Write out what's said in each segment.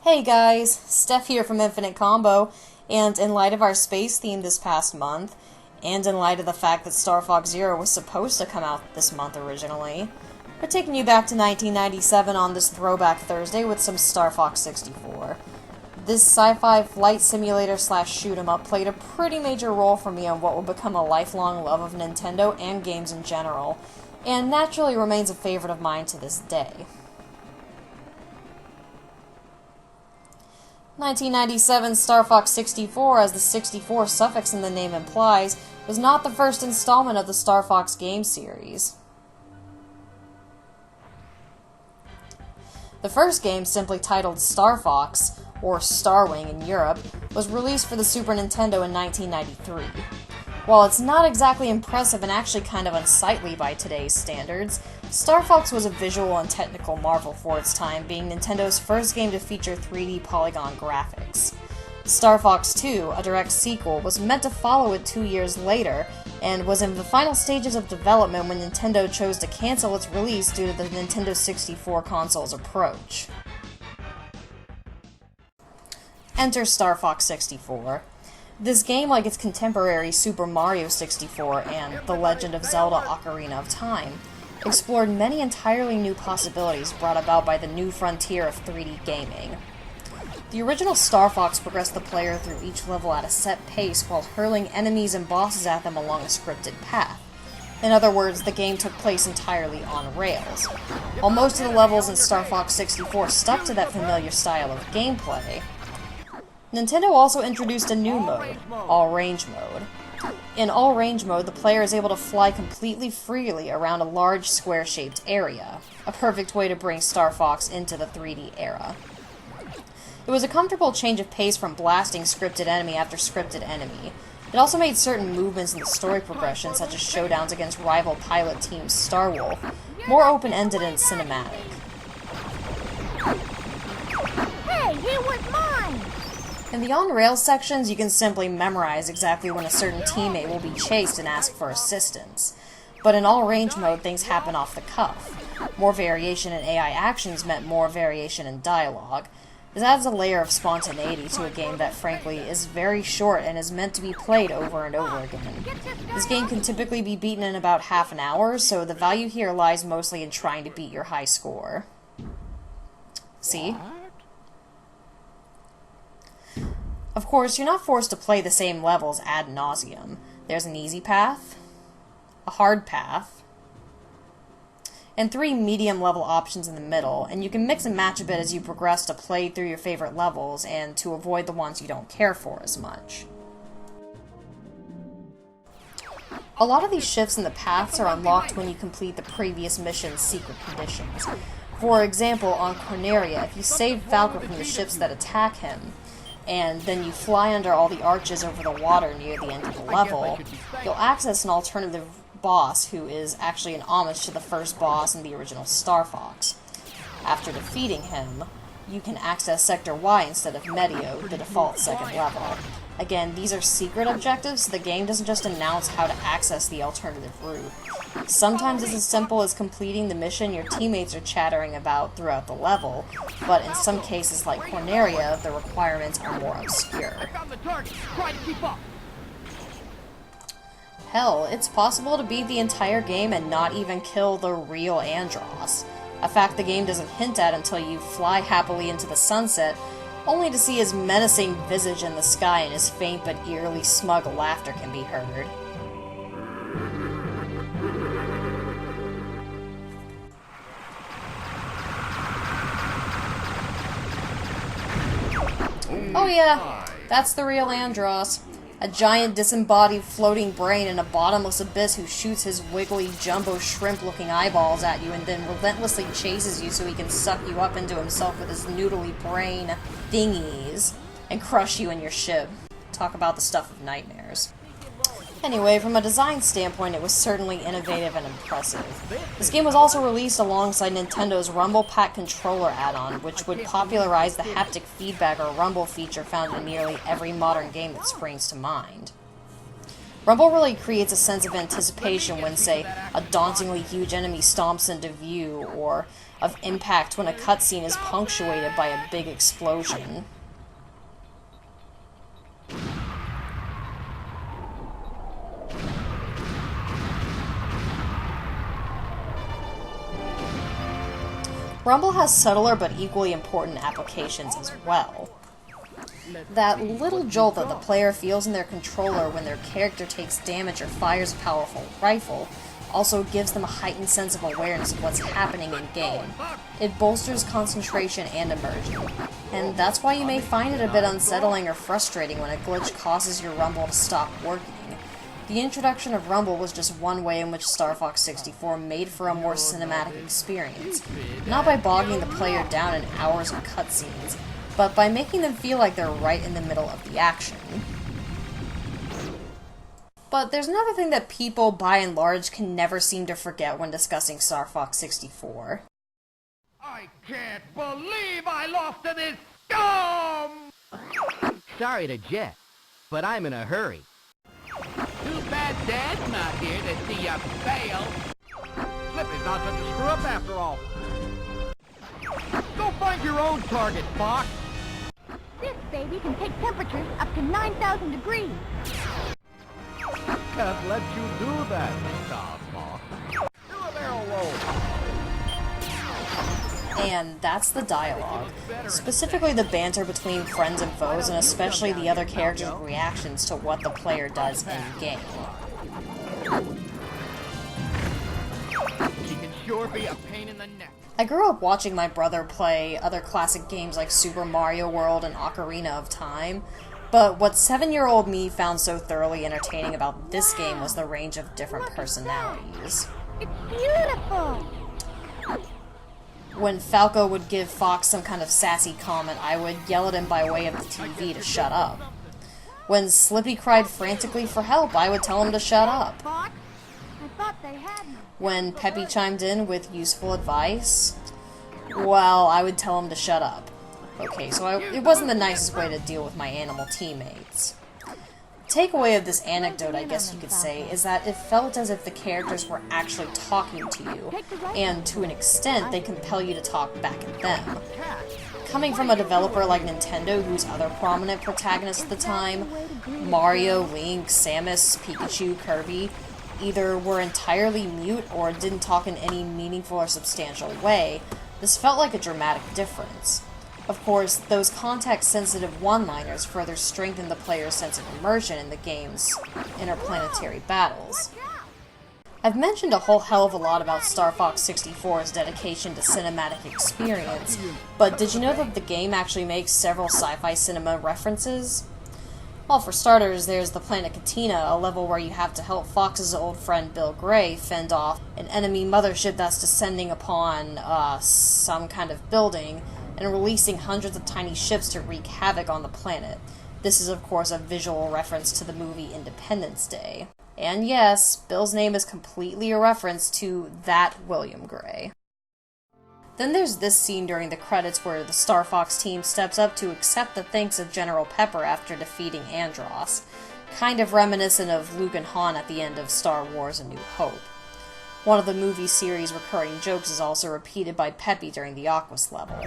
Hey guys, Steph here from Infinite Combo, and in light of our space theme this past month, and in light of the fact that Star Fox Zero was supposed to come out this month originally, we're taking you back to 1997 on this Throwback Thursday with some Star Fox 64. This sci-fi flight simulator slash shoot-'em-up played a pretty major role for me on what will become a lifelong love of Nintendo and games in general, and naturally remains a favorite of mine to this day. 1997 Star Fox 64, as the 64 suffix in the name implies, was not the first installment of the Star Fox game series. The first game, simply titled Star Fox, or Starwing in Europe, was released for the Super Nintendo in 1993. While it's not exactly impressive and actually kind of unsightly by today's standards, Star Fox was a visual and technical marvel for its time, being Nintendo's first game to feature 3D polygon graphics. Star Fox 2, a direct sequel, was meant to follow it 2 years later, and was in the final stages of development when Nintendo chose to cancel its release due to the Nintendo 64 console's approach. Enter Star Fox 64. This game, like its contemporary Super Mario 64 and The Legend of Zelda Ocarina of Time, explored many entirely new possibilities brought about by the new frontier of 3D gaming. The original Star Fox progressed the player through each level at a set pace while hurling enemies and bosses at them along a scripted path. In other words, the game took place entirely on rails. While most of the levels in Star Fox 64 stuck to that familiar style of gameplay, Nintendo also introduced a new mode, All-Range Mode. In All-Range Mode, the player is able to fly completely freely around a large square-shaped area, a perfect way to bring Star Fox into the 3D era. It was a comfortable change of pace from blasting scripted enemy after scripted enemy. It also made certain movements in the story progression, such as showdowns against rival pilot team Star Wolf, more open-ended and cinematic. Hey, you was mine! In the on-rails sections, you can simply memorize exactly when a certain teammate will be chased and ask for assistance. But in all-range mode, things happen off the cuff. More variation in AI actions meant more variation in dialogue. This adds a layer of spontaneity to a game that, frankly, is very short and is meant to be played over and over again. This game can typically be beaten in about half an hour, so the value here lies mostly in trying to beat your high score. See? Of course, you're not forced to play the same levels ad nauseum. There's an easy path, a hard path, and 3 medium-level options in the middle, and you can mix and match a bit as you progress to play through your favorite levels and to avoid the ones you don't care for as much. A lot of these shifts in the paths are unlocked when you complete the previous mission's secret conditions. For example, on Corneria, if you save Falco from the ships that attack him, and then you fly under all the arches over the water near the end of the level, you'll access an alternative boss who is actually an homage to the first boss in the original Star Fox. After defeating him, you can access Sector Y instead of Medio, the default second level. Again, these are secret objectives, so the game doesn't just announce how to access the alternative route. Sometimes it's as simple as completing the mission your teammates are chattering about throughout the level, but in some cases like Corneria, the requirements are more obscure. Hell, it's possible to beat the entire game and not even kill the real Andross, a fact the game doesn't hint at until you fly happily into the sunset, only to see his menacing visage in the sky and his faint but eerily smug laughter can be heard. Oh yeah, that's the real Andross. A giant disembodied floating brain in a bottomless abyss who shoots his wiggly jumbo shrimp-looking eyeballs at you and then relentlessly chases you so he can suck you up into himself with his noodly brain thingies and crush you in your ship. Talk about the stuff of nightmares. Anyway, from a design standpoint, it was certainly innovative and impressive. This game was also released alongside Nintendo's Rumble Pack controller add-on, which would popularize the haptic feedback or rumble feature found in nearly every modern game that springs to mind. Rumble really creates a sense of anticipation when, say, a dauntingly huge enemy stomps into view, or of impact when a cutscene is punctuated by a big explosion. Rumble has subtler but equally important applications as well. That little jolt that the player feels in their controller when their character takes damage or fires a powerful rifle also gives them a heightened sense of awareness of what's happening in-game. It bolsters concentration and immersion, and that's why you may find it a bit unsettling or frustrating when a glitch causes your rumble to stop working. The introduction of Rumble was just one way in which Star Fox 64 made for a more cinematic experience, not by bogging the player down in hours of cutscenes, but by making them feel like they're right in the middle of the action. But there's another thing that people, by and large, can never seem to forget when discussing Star Fox 64. I can't believe I lost to this scum! Sorry to jet, but I'm in a hurry. Too bad Dad's not here to see ya fail. Slippy's not such a screw-up after all. Go find your own target, Fox. This baby can take temperatures up to 9,000 degrees. Can't let you do that, Star Fox. Do a barrel roll. And that's the dialogue, specifically the banter between friends and foes, and especially the other characters' reactions to what the player does in-game. She can sure be a pain in the neck. I grew up watching my brother play other classic games like Super Mario World and Ocarina of Time, but what 7-year-old me found so thoroughly entertaining about this game was the range of different personalities. It's beautiful! When Falco would give Fox some kind of sassy comment, I would yell at him by way of the TV to shut up. When Slippy cried frantically for help, I would tell him to shut up. Fox, I thought they had me. When Peppy chimed in with useful advice, well, I would tell him to shut up. Okay, so it wasn't the nicest way to deal with my animal teammates. Takeaway of this anecdote, I guess you could say, is that it felt as if the characters were actually talking to you, and to an extent, they compel you to talk back at them. Coming from a developer like Nintendo, whose other prominent protagonists at the time, Mario, Link, Samus, Pikachu, Kirby, either were entirely mute or didn't talk in any meaningful or substantial way, this felt like a dramatic difference. Of course, those context-sensitive one-liners further strengthen the player's sense of immersion in the game's interplanetary battles. I've mentioned a whole hell of a lot about Star Fox 64's dedication to cinematic experience, but did you know that the game actually makes several sci-fi cinema references? Well, for starters, there's the planet Katina, a level where you have to help Fox's old friend Bill Gray fend off an enemy mothership that's descending upon, some kind of building, and releasing hundreds of tiny ships to wreak havoc on the planet. This is, of course, a visual reference to the movie Independence Day. And yes, Bill's name is completely a reference to that William Gray. Then there's this scene during the credits where the Star Fox team steps up to accept the thanks of General Pepper after defeating Andross, kind of reminiscent of Luke and Han at the end of Star Wars A New Hope. One of the movie series' recurring jokes is also repeated by Peppy during the Aquas level.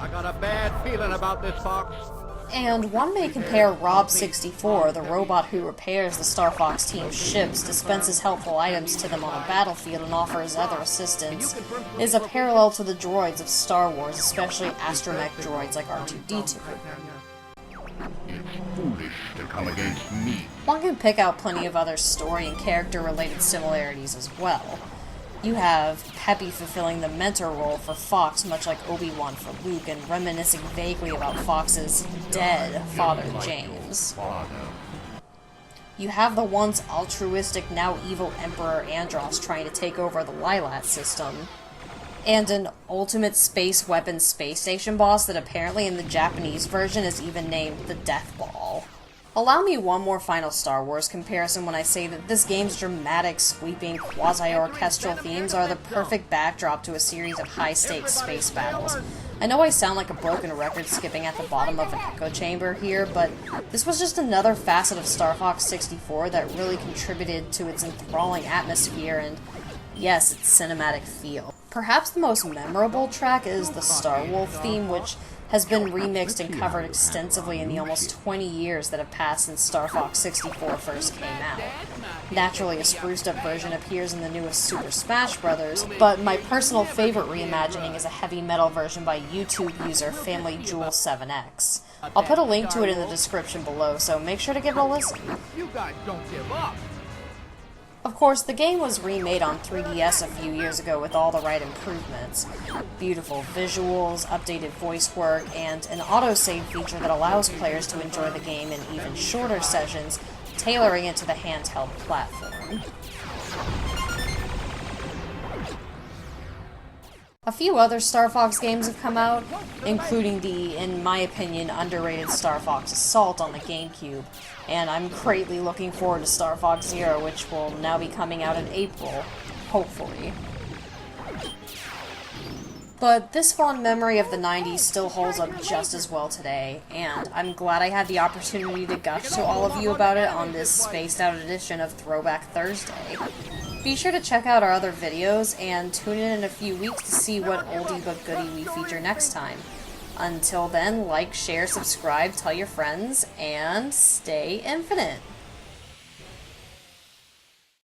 I got a bad feeling about this, Fox. And one may compare Rob64, the robot who repairs the Star Fox team's ships, dispenses helpful items to them on the battlefield, and offers other assistance, is a parallel to the droids of Star Wars, especially astromech droids like R2-D2. It's foolish to come against me. One can pick out plenty of other story and character-related similarities as well. You have Peppy fulfilling the mentor role for Fox, much like Obi-Wan for Luke, and reminiscing vaguely about Fox's dead father, James. You have the once altruistic, now evil Emperor Andross trying to take over the Lilat system, and an ultimate space weapon space station boss that apparently in the Japanese version is even named the Death Ball. Allow me one more final Star Wars comparison when I say that this game's dramatic, sweeping, quasi-orchestral themes are the perfect backdrop to a series of high-stakes space battles, I know I sound like a broken record skipping at the bottom of an echo chamber here, but this was just another facet of Star Fox 64 that really contributed to its enthralling atmosphere and, yes, its cinematic feel. Perhaps the most memorable track is the Star Wolf theme, which has been remixed and covered extensively in the almost 20 years that have passed since Star Fox 64 first came out. Naturally, a spruced up version appears in the newest Super Smash Bros., but my personal favorite reimagining is a heavy metal version by YouTube user FamilyJewel7X. I'll put a link to it in the description below, so make sure to give it a listen. You guys don't give up. Of course, the game was remade on 3DS a few years ago with all the right improvements. Beautiful visuals, updated voice work, and an autosave feature that allows players to enjoy the game in even shorter sessions, tailoring it to the handheld platform. A few other Star Fox games have come out, including the, in my opinion, underrated Star Fox Assault on the GameCube, and I'm greatly looking forward to Star Fox Zero, which will now be coming out in April, hopefully. But this fond memory of the 90s still holds up just as well today, and I'm glad I had the opportunity to gush to all of you about it on this spaced-out edition of Throwback Thursday. Be sure to check out our other videos, and tune in a few weeks to see what oldie but goodie we feature next time. Until then, like, share, subscribe, tell your friends, and stay infinite!